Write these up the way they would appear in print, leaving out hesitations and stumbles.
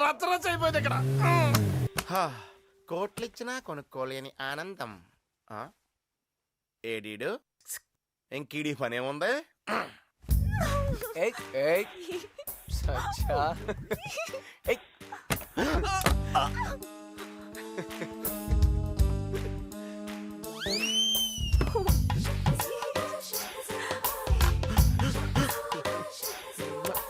రచ్చరచ్చ అయిపోయింది ఇక్కడ. కోట్లిచ్చినా కొనుక్కోలేని ఆనందం. ఏడీడు ఇంకీడి పనేముంది?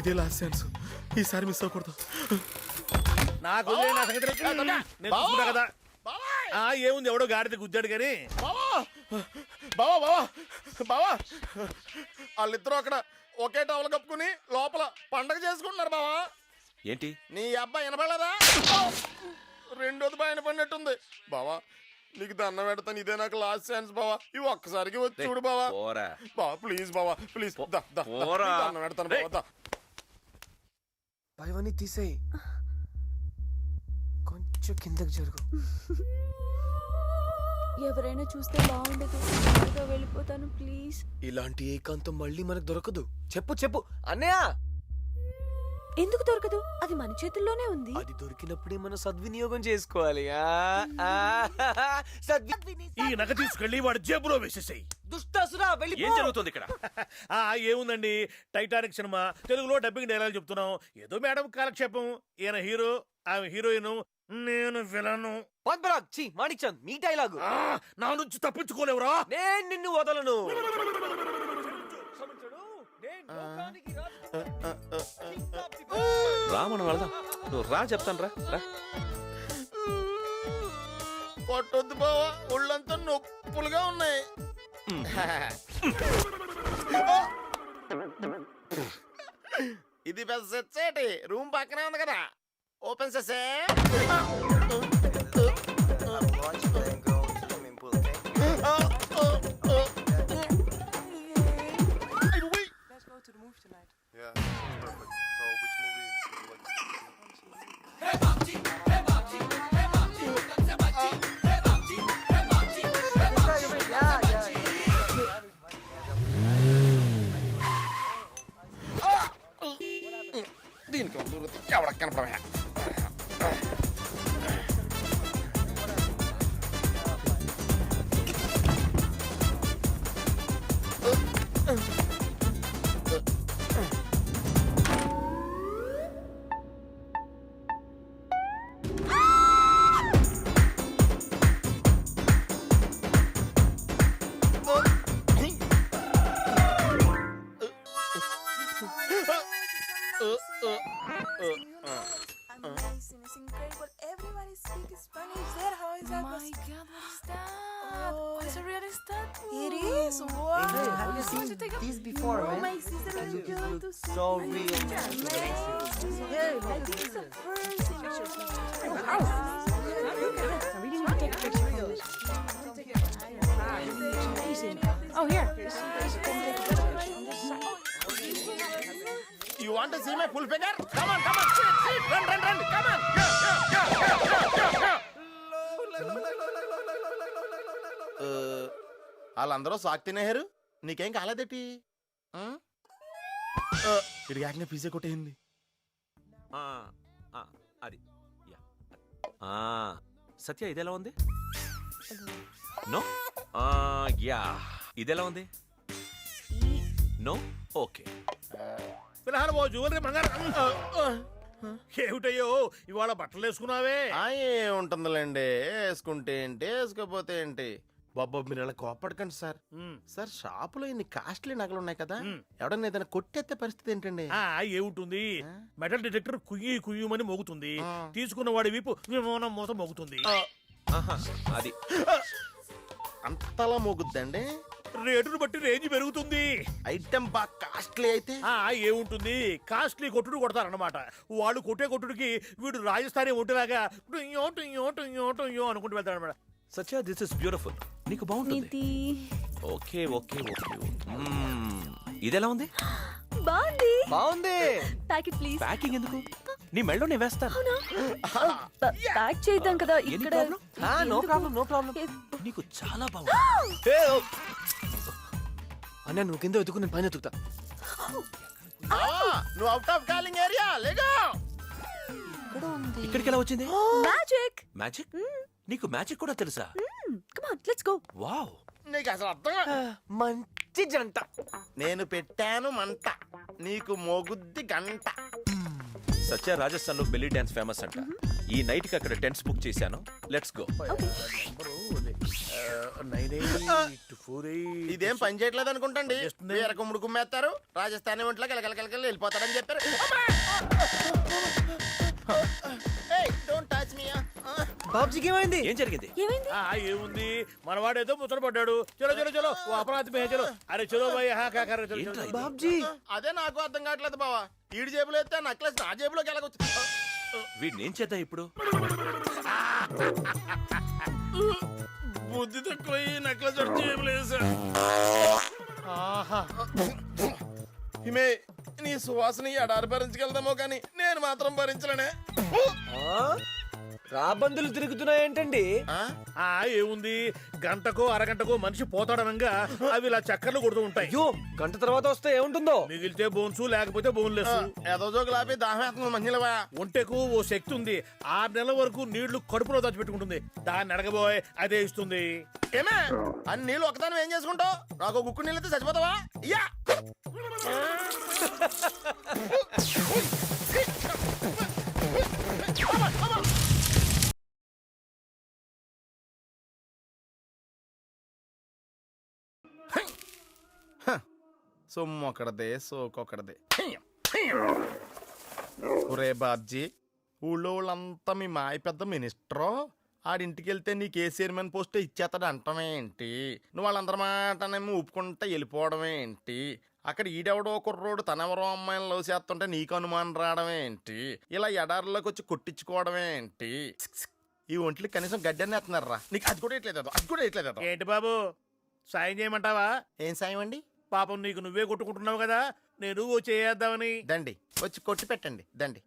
ఇదే లాస్ట్ ఛాన్స్, ఈసారి మిస్ అవ్వకూడదు. నాకు నా సంగతి కదా. ఏముంది, ఎవడో గాడిద గుద్దాడు కానీ. బావా బావా బావా, వాళ్ళిద్దరూ అక్కడ ఒకే టవల్ కప్పుకుని లోపల పండగ చేసుకుంటున్నారు బావా. ఏంటి నీ అబ్బాయి వినపడలేదా? రెండోది బాగా వినపడినట్టుంది బావా. నీకు దండం పెడతాను, ఇదే నాకు లాస్ట్ ఛాన్స్ బావా. ఇవి ఒక్కసారికి వచ్చి చూడు బావా. బావా ప్లీజ్ బావా, ప్లీజ్ దండం పెడతాను బావా. భయవన్నీ తీసేయి, కొంచెం కిందకి జరుగు. ఎవరైనా చూస్తే బాగుండదు, వెళ్ళిపోతాను ప్లీజ్. ఇలాంటి ఏకాంతం మళ్ళీ మనకు దొరకదు. చెప్పు చెప్పు అన్నయ్య. ఎందుకు దొరకదు? అది మన చేతుల్లోనే ఉంది. అది దొరికినప్పుడే మనం సద్వినియోగం చేసుకోవాలి. ఈ నగ తీసుకెళ్లి వాడు జేబులో వేసేసాయి. దుష్టాసురా, ఏం జరుగుతుంది ఇక్కడ? ఏముందండి, టైటానిక్ సినిమా తెలుగులో డబ్బింగ్ డైలాగ్ చెప్తున్నాం. ఏదో మేడం కాలక్షేపం. ఈయన హీరో, ఆమె హీరోయిన్, నేను విలను. మాణిక్చంద్, మీ డైలాగు. నా నుంచి తప్పించుకోలేవురా. నేను నిన్ను వదలను. రా మనం వెళదాం. నువ్వు రా, చెప్తాను రా. కొట్టొద్దు బావా, ఒళ్ళంతా నొప్పులుగా ఉన్నాయి. ఇది పెద్ద సెట్, రూమ్ పక్కనే ఉంది కదా, ఓపెన్ చేసే. దీనికి ఎవరికి కనపడమే. This before, man. My sister You look to so real. I think it's the first I really need to take a picture of this. Amazing. Oh, here. You want to see my full figure? Come on, come on, sit, run, come on. వాళ్ళందరూ సాక్ తినేహారు, నీకేం కాలేదేటి? ఇది కాకనే pizza కొట్టేయింది. అది సత్య, ఇదెలా ఉంది? No. Yeah, ఇదెలా ఉంది? No. Okay. పిల్లలు ఓ jewellery బంగారం. ఏమిటయ్యో ఇవాళ బట్టలు వేసుకున్నావే? ఏముంటుందిలేండి, వేసుకుంటే ఏంటి వేసుకోపోతే ఏంటి. బాబా మీరు అలా కోపడకండి సార్. సార్ షాపులో ఇన్ని కాస్ట్లీ నగలు ఉన్నాయి కదా, ఎవడన్నా ఏదైనా కొట్టేస్తే పరిస్థితి ఏంటండి? ఏముంటుంది, మెటల్ డిటెక్టర్ కుయ్యమని మోగుతుంది, తీసుకున్న వాడి వీపు మూత మోగుతుంది. అది అంతలా మోగుద్దండి? రేటును బట్టి రేంజ్ పెరుగుతుంది. ఐటమ్ బాగా కాస్ట్లీ అయితే ఏముంటుంది, కాస్ట్లీ కొట్టుడు కొడతారన్నమాట. వాళ్ళు కొట్టే కొట్టుడికి వీడు రాజస్థానీ ఒంటిలాగా అనుకుంటూ వెళ్తాడు అనమాట. సత్య, దిస్ ఇస్ బ్యూటిఫుల్. నీకు బాగుంటుంది. Okay okay okay. ఇదెలా ఉంది? బాగుంది. Packet please. ప్యాకింగ్ ఎందుకు? నీ మెళ్ళో నేను వేస్తాను. ప్యాక్ చేద్దాం కదా ఇక్కడ. No problem. నీకు చాలా బాగుంది. అన్న నువ్వు కింద వెతుకు, నేను పైన ఎత్తుకుతా. నువ్వు అవుట్ ఆఫ్ కాలింగ్ ఏరియా లేగా. ఇక్కడ ఇక్కడికి ఎలా వచ్చింది? మ్యాజిక్. మ్యాజిక్? నీకు మ్యాజిక్ కూడా తెలుసా? Come on let's go. Wow. నీకు అసలు అర్థం మంచి జంట. నేను పెట్టాను మంట, నీకు మోగుద్ది గంట. సత్య రాజస్థాన్ లో బెల్లీ డాన్స్ ఫేమస్ అంట. ఈ నైట్ కి అక్కడ టెంట్స్ బుక్ చేశాను. Let's go. ఇదేం పని చేయట్లేదు అనుకుంటండి. వేరే కుమ్ముడు కుమ్మేస్తారు, రాజస్థాన్ ఒంట్లో కలకలకలకల వెళ్ళిపోతారని చెప్పారు. Don't touch me. బాబ్జీకి ఏమైంది? ఏం జరిగింది? ఏమైంది? ఏముంది, మనవాడేదో ముచ్చట పడ్డాడు. చలో చలో చలో, ఓ అపరాధి మే చలో. అరే చలో భయ్, హా కాకర చలో ఏంట్రా చలో. ఇది? బాబ్జీ అదే నాకు అర్థం కావట్లేదు బావా. ఈడి జేబులో ఎత్తే నక్లెస్ నా జేబులోకి ఎలాగొచ్చు? వీడిని ఏం చేద్దాం ఇప్పుడు? బుద్ధి తక్కువ నెక్లెస్ జేబులేసా. హిమే, నీ సువాసన ఎడారి భరించగలదేమో కానీ నేను మాత్రం భరించలేనే. రాబందులు తిరుగుతున్నాయేంటండి? ఏముంది, గంటకో అరగంటకో మనిషి పోతాడనంగా అవి ఇలా చక్కర్లు కొడుతూ ఉంటాయి. అయ్యో, గంట తర్వాత వస్తే ఏముంటుందో? మిగిలితే బోన్స్, లేకపోతే బోన్లెస్. ఏదో జోకులు ఆపి దాహేస్తుంది మంచిలవా. ఒంటెకు ఓ శక్తి ఉంది. 6 నెలల వరకు నీళ్లు కడుపులో దాచిపెట్టుకుంటుంది. దాన్ని అడగబోయ్, అదే ఇస్తుంది. ఏమే అన్ని నీళ్ళు ఒకదాని ఏం చేసుకుంటావు? నాకు గుక్కు నీళ్ళైతే చచ్చిపోతావా? ఇయ్యా. సొమ్ము ఒకడదే, సోకొకడదే. ఒరే బాబ్జీ, ఊళ్ళో వాళ్ళంతా మీ మాయ పెద్ద మినిస్టరు. ఆడింటికి వెళ్తే నీకు ఏ చైర్మన్ పోస్ట్ ఇచ్చేస్తాడు అంటమే ఏంటి? నువ్వు వాళ్ళందరి మాటనేమో ఒప్పుకుంటా వెళ్ళిపోవడమే ఏంటి? అక్కడ ఈడెవడో కుర్రోడు తనెవరో అమ్మాయిని లవ్ చేస్తుంటే నీకు అనుమానం రావడం ఏంటి? ఇలా ఎడారిలోకి వచ్చి కొట్టించుకోవడమే ఏంటి? ఈ ఒంట్లకి కనీసం గడ్డని ఎత్తున్నారా? నీకు అది కూడా ఇట్లేదు, అది కూడా ఇట్లేదు. ఏంటి బాబు, సాయం చేయమంటావా? ఏం సాయం అండి? పాపం నీకు నువ్వే కొట్టుకుంటున్నావు కదా, నేను ఓ చేద్దామని. దండి, వచ్చి కొట్టి పెట్టండి దండి.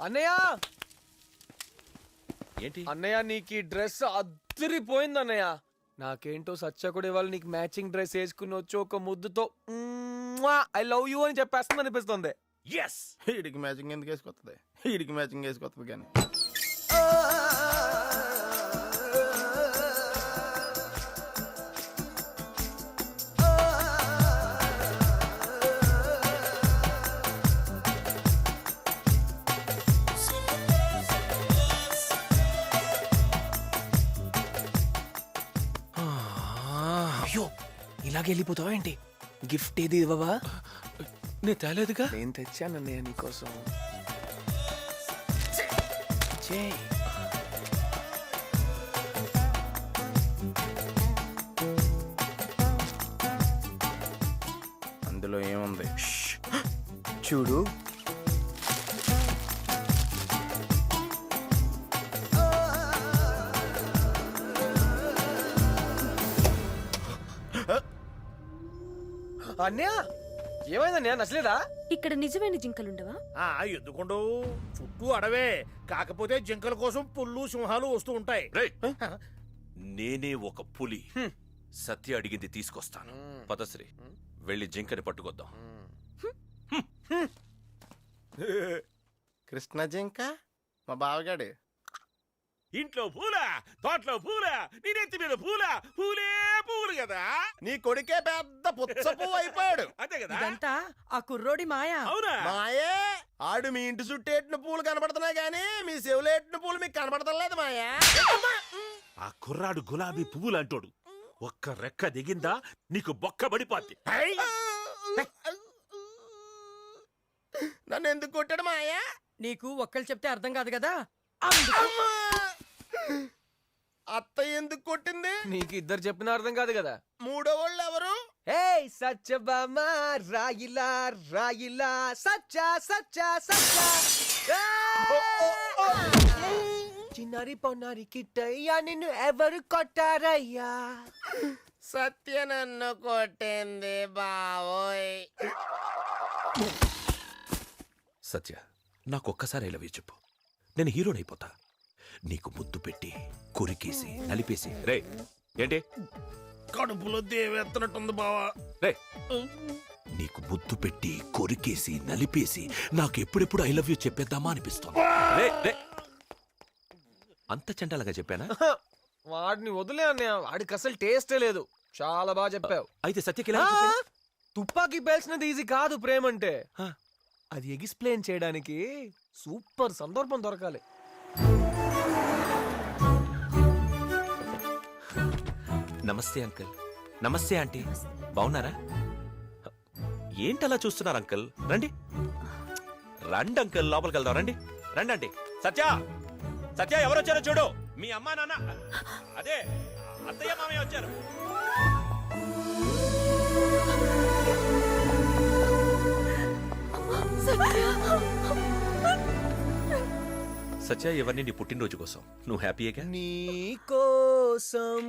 అన్నయ్య, ఏంటి? అన్నయ్య నీకు ఈ డ్రెస్ అద్దరిపోయింది అన్నయ్య. నాకేంటో సచ్చ కూడా ఇవాళ నీకు మ్యాచింగ్ డ్రెస్ వేసుకుని వచ్చి ఒక ముద్దుతో ఐ లవ్ యూ అని చెప్పేస్తుంది అనిపిస్తుంది. ఎస్. వీడికి మ్యాచింగ్ ఎందుకు వేసుకొస్తుంది? వీడికి మ్యాచింగ్ వేసుకొస్తుంది కానీ. అయ్యో, ఇలాగే వెళ్ళిపోతావా ఏంటి? గిఫ్ట్ ఏది ఇవ్వవా? నేను తేలేదుగా. నేను తెచ్చానన్నయ్య నీకోసం. అందులో ఏముంది చూడు. అన్నయ్య, ఏమైందన్నయ్య, నచ్చలేదా? ఇక్కడ నిజమైన జింకలుండవా? ఎందుకుండవు, చుట్టూ అడవే. కాకపోతే జింకల కోసం పుల్లు, సింహాలు వస్తూ ఉంటాయి. రేయ్, నేనే ఒక పులి. సత్య అడిగింది తీసుకొస్తాను. పదశ్రీ, వెళ్ళి జింకని పట్టుకొద్దాం. కృష్ణ జింక మా బావగాడు. ఇంట్లో పూల, తోటలో పూల, నీ నెత్తి మీద పూల, పూలే పూలు కదా. నీ కొడుకే పెద్ద పుచ్చ పువ్వు అయిపోయాడు. అంతే కదా. ఇదంతా ఆ కుర్రోడి మాయా. అవునా? మాయే, ఆడు మీ ఇంటి చుట్టూ ఎట్టిన పూలు కనబడుతున్నాయి కానీ మీ చెవులు ఎట్టిన పూలు మీకు కనబడతలేదు మాయా. ఆ కుర్రాడు గులాబీ పువ్వులు అంటోడు. ఒక్క రెక్క దిగిందా నీకు బొక్క పడిపోద్ది. నన్ను ఎందుకు కొట్టాడు మాయా? నీకు ఒక్కళ్ళు చెప్తే అర్థం కాదు కదా. అత్త ఎందుకు కొట్టింది? నీకు ఇద్దరు చెప్పిన అర్థం కాదు కదా. మూడో వాళ్ళు ఎవరు? ఏయ్ సత్యభామ రాయిలా రాయిలా సచ్చ సచ్చ సచ్చ చిన్నారి పొన్నారి కిట్టయ్యా నిన్ను ఎవరు కొట్టారయ్యా? సత్య నన్ను కొట్టింది బావోయ్. సత్య, నాకొక్కసారి లవ్ యూ చెప్పు. నేను హీరోనైపోతా. నీకు ముద్దు పెట్టి కొరికేసి నలిపేసి. రే ఏంటి కడుపులో దేవేస్తున్నట్టుంది బావా. రే నీకు ముద్దు పెట్టి కొరికేసి నలిపేసి నాకు ఎప్పుడెప్పుడు ఐ లవ్ యూ చెప్పేద్దామా అనిపిస్తుంది. రే, రే. అంత చండాలంగా చెప్పానా? వాడిని వదిలే అన్నయ్య, వాడికి అసలు టేస్టే లేదు. చాలా బాగా చెప్పావు. అయితే సత్యకి ఇలా ఆ, చెప్పాను? తుపాకీ పేల్చినది ఈజీ కాదు ప్రేమంటే. హ. అది ఎక్స్ప్లెయిన్ చేయడానికి సూపర్ సందర్భం దొరకాలి. నమస్తే అంకుల్. నమస్తే ఆంటీ. బాగున్నారా? ఏంటలా చూస్తున్నారు అంకుల్? రండి రండి అంకుల్, లోపలికి వెళ్దాం. రండి రండి ఆంటీ. సత్య, సత్య ఎవరు వచ్చారో చూడు. మీ అమ్మా నాన్న, అదే అత్తయ్య మామయ్య వచ్చారు. సత్య, ఇవన్నీ నీ పుట్టినరోజు కోసం. నువ్వు హ్యాపీయేగా? నీ కోసం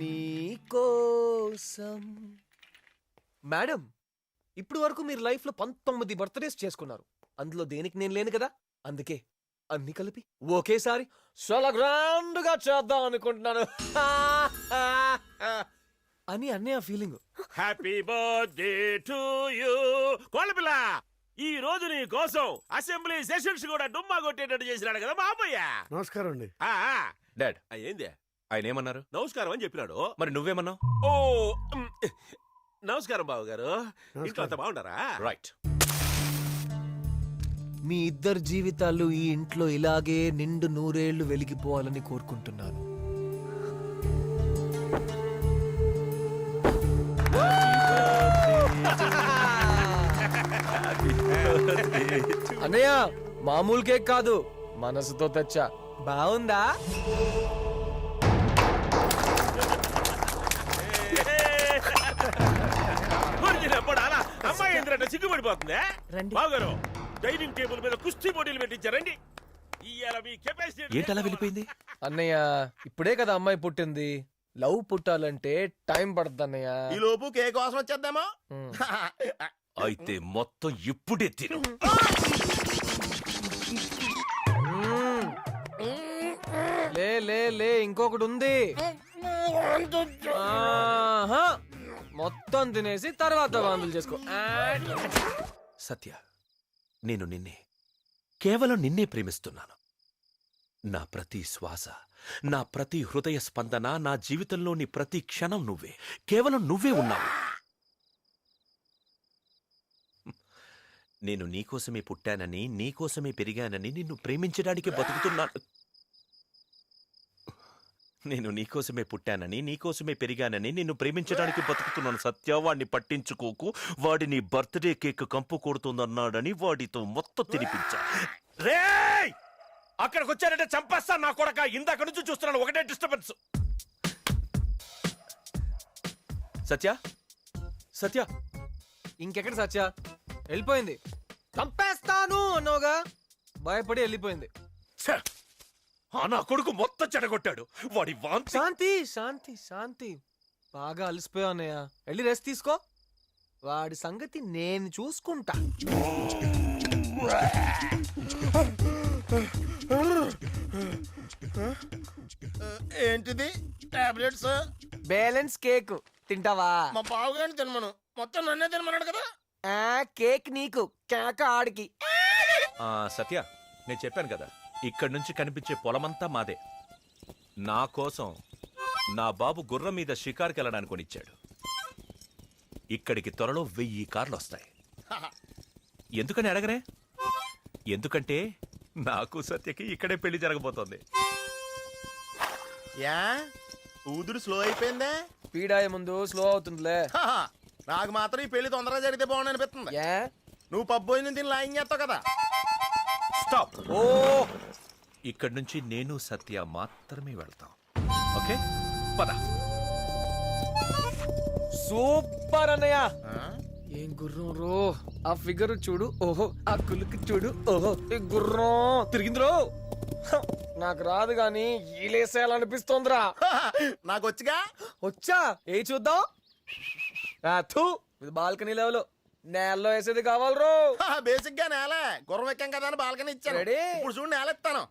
నీ కోసం. మేడం, ఇప్పుడు వరకు మీరు లైఫ్ లో 19 బర్త్డేస్ చేసుకున్నారు. అందులో దేనికి నేను లేను కదా, అందుకే అన్ని కలిపి ఒకేసారి చాలా గ్రాండ్ గా చేద్దాం అనుకుంటున్నాను అని అన్నయ్య feeling. Happy birthday to you. కోళ్ళపిల్ల, ఈ రోజు నీ కోసం అసెంబ్లీ సెషన్స్ కూడా డుమ్మా కొట్టేటట్టు చేసినాడు కదా మా అమ్మయ్య. నమస్కారం అండి. డాడ్, ఏంది ఆయన ఏమన్నారు? నమస్కారం అని చెప్పినాడు. మరి నువ్వేమన్నావు? ఓ నమస్కారం బాబు గారు. ఇంట్లో అంత బాగుంటారా? రైట్. మీ ఇద్దరు జీవితాలు ఈ ఇంట్లో ఇలాగే నిండు నూరేళ్లు వెలిగిపోవాలని కోరుకుంటున్నాను. అన్నయ్య, మామూలు కేక్ కాదు, మనసుతో తెచ్చా. బాగుందా? అమ్మాయి ఏంటంటే సిగ్గుపడిపోతుంది. రండి. బాగారు, డైనింగ్ టేబుల్ మీద కుస్తీ పోటీలు పెట్టించారండి. ఇవాళ మీ కెపాసిటీ ఏంటలా వెళ్ళిపోయింది? అన్నయ్య, ఇప్పుడే కదా అమ్మాయి పుట్టింది. లవ్ పుట్టాలంటే టైం పడుతుంది అన్నయ్య. ఈ లోపు కేక్ కోసం వచ్చేద్దామా? అయితే మొత్తం ఇప్పుడే తిను. లే లే లే, ఇంకొకటి ఉంది. ఆహా, మొత్తం తినేసి తర్వాత వాంతులు చేసుకో. సత్య, నేను నిన్నే, కేవలం నిన్నే ప్రేమిస్తున్నాను. నా ప్రతి శ్వాస, నా ప్రతి హృదయ స్పందన, నా జీవితంలోని ప్రతి క్షణం నువ్వే. కేవలం నువ్వే ఉన్నావు. నేను నీకోసమే పుట్టానని, నీకోసమే పెరిగానని, నిన్ను ప్రేమించడానికి బతుకుతున్నాను. నేను నీకోసమే పుట్టానని, నీకోసమే పెరిగానని, నిన్ను ప్రేమించడానికి బతుకుతున్నాను. సత్య, వాడిని పట్టించుకోకు. వాడి నీ బర్త్డే కేక్ కంపు కొడుతుందన్నాడని వాడితో మొత్తం తినిపించా. రేయ్, అక్కడికి వచ్చారంటే చంపేస్తాను నా కొడక. ఇందాక నుంచి చూస్తున్నాను, ఒకటే డిస్టర్బెన్స్. సత్య, సత్య, ఇంకెక్కడ సత్య? వెళ్ళిపోయింది. చంపేస్తాను అన్నోగా, భయపడి వెళ్ళిపోయింది. ఛ! ఆ నా కొడుకు మొత్తం చెడగొట్టాడు. వాడి వాంతి. శాంతి శాంతి శాంతి, బాగా అలసిపోయా అన్నయ్య, వెళ్ళి రెస్ట్ తీసుకో. వాడి సంగతి నేను చూసుకుంటా. ఏంటిది? టాబ్లెట్స్? బ్యాలెన్స్ కేక్ తింటావా? మా బావగారిని తినమను. మొత్తం నన్నే తినమన్నాడు కదా. కేక్ నీకు, కేక ఆడికి. సత్య, నేను చెప్పాను కదా, ఇక్కడి నుంచి కనిపించే పొలమంతా మాదే. నా కోసం నా బాబు గుర్రం మీద షికారుకి వెళ్ళడానికి కొనిచ్చాడు. ఇక్కడికి త్వరలో 1000 కార్లు వస్తాయి. ఎందుకని అడగరే? ఎందుకంటే నాకు సత్యకి ఇక్కడే పెళ్లి జరగబోతోంది. Yeah, ఊదుడు slow అయిపోయిందే. పీడాయ ముందు స్లో అవుతుందిలే. హహ, నాకు మాత్రం ఈ పెళ్లి తొందరగా జరిగితే బాగుంది అనిపిస్తుంది. నువ్వు పబ్బు పోయిన దీన్ని లాయిన్ చేస్తావు కదా. స్టాప్. ఓ, ఇక్కడి నుంచి నేను సత్య మాత్రమే వెళ్తాం. ఓకే, పద. సూపర్ అన్నయ్య. ఏం గుర్రం రో, ఆ ఫిగర్ చూడు. ఓహో, ఆ కులుకు చూడు. ఓహో, ఈ గుర్రం తిరిగింది రో. నాకు రాదు గాని ఈలేసేయాలనిపిస్తోందిరా. నాకు వచ్చిగా. వచ్చా, ఏ చూద్దాం. ఇది బాల్కనీ లెవెల్, నేలలో వేసేది కావాలి రో. బేసిక్ గా నేలే, గుర్రం ఎక్కాం కదా అని బాల్కనీ ఇచ్చాను. రెడీ? ఇప్పుడు చూడు నేల ఇస్తాను.